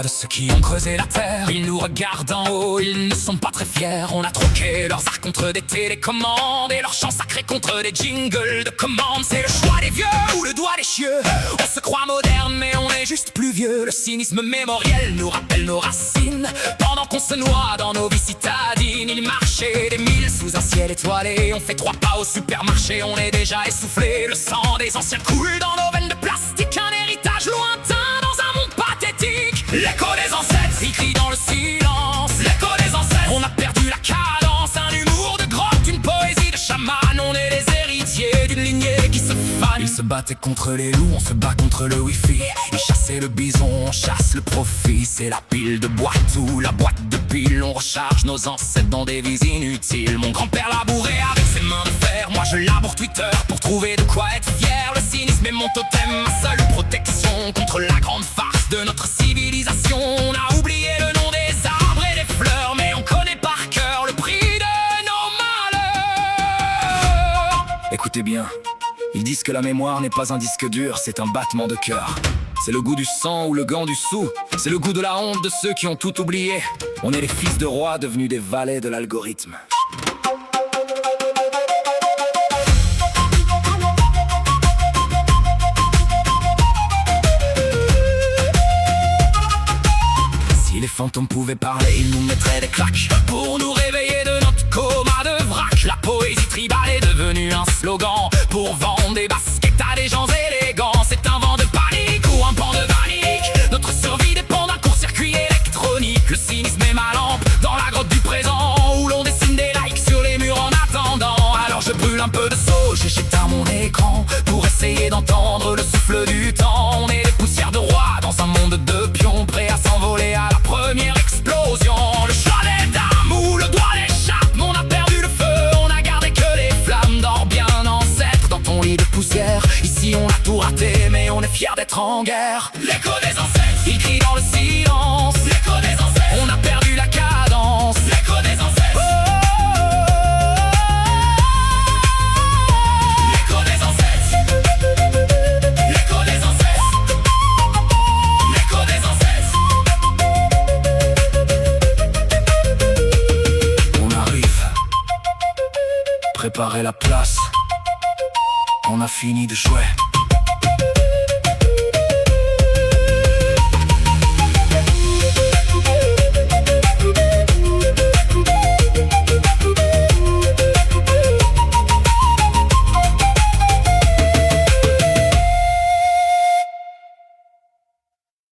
voix de ceux qui ont creusé la terre. Ils nous regardent en haut, ils ne sont pas très fiers. On a troqué leurs arts contre des télécommandes et leurs chants sacrés contre des jingles de commandes. C'est le choix des vieux ou le doigt des cieux. On se croit moderne mais on est juste plus vieux. Le cynisme mémoriel nous rappelle nos racines. Pendant qu'on se noie dans nos vies citadines, ils marchaient des milles sous un ciel étoilé. On fait 3 pas au supermarché, on est déjà essoufflé. Le sang des anciens coule dans nos veines de plastique. Un héritage lointain dans un monde pathétique. L'écho des ancêtres, il crie dans le silence. L'écho des ancêtres, on a perdu la cadence. Un humour de grotte, une poésie de chaman. On est les héritiers d'une lignée qui se fane. Ils se battaient contre les loups, on se bat contre le wifi. Ils chassaient le bison, on chasse le profit. C'est la pile de boîte ou la boîte de pile. On recharge nos ancêtres dans des vies inutiles. Mon grand-père labourait avec ses mains de fer. Moi je laboure Twitter pour trouver de quoi être fier. Le cynisme est mon totem, ma seule protection contre la grande farce de notre civilisation. On a oublié le nom des arbres et des fleurs, mais on connaît par cœur le prix de nos malheurs. Écoutez bien, ils disent que la mémoire n'est pas un disque dur, c'est un battement de cœur. C'est le goût du sang ou le gant du sou. C'est le goût de la honte de ceux qui ont tout oublié. On est les fils de rois devenus des valets de l'algorithme. Si les fantômes pouvaient parler, ils nous mettraient des claques pour nous réveiller de notre coma de vrac. La poésie tribale est devenue un slogan pour vendre des baskets à des gens élégants. C'est un vent de panique ou un pan de panique. Notre survie dépend d'un court-circuit électronique. Le cynisme est ma lampe dans la grotte du présent, où l'on dessine des likes sur les murs en attendant. Alors je brûle un peu de sauge et j'éteins mon écran pour essayer d'entendre le souffle du temps. On est des poussières de rois dans un monde de pions, prêts à s'envoler à la première explosion. Le choix des dames ou le doigt d'échappe. On a perdu le feu, on a gardé que les flammes. Dors bien ancêtre dans ton lit de poussière. Ici on a tout raté mais on est fiers d'être en guerre. L'écho des ancêtres, il crie dans le silence. L'écho des ancêtres, on a perdu la cadence. L'écho des ancêtres, l'écho des ancêtres. L'écho des ancêtres. L'écho des ancêtres. On arrive, préparez la place. On a fini de jouer.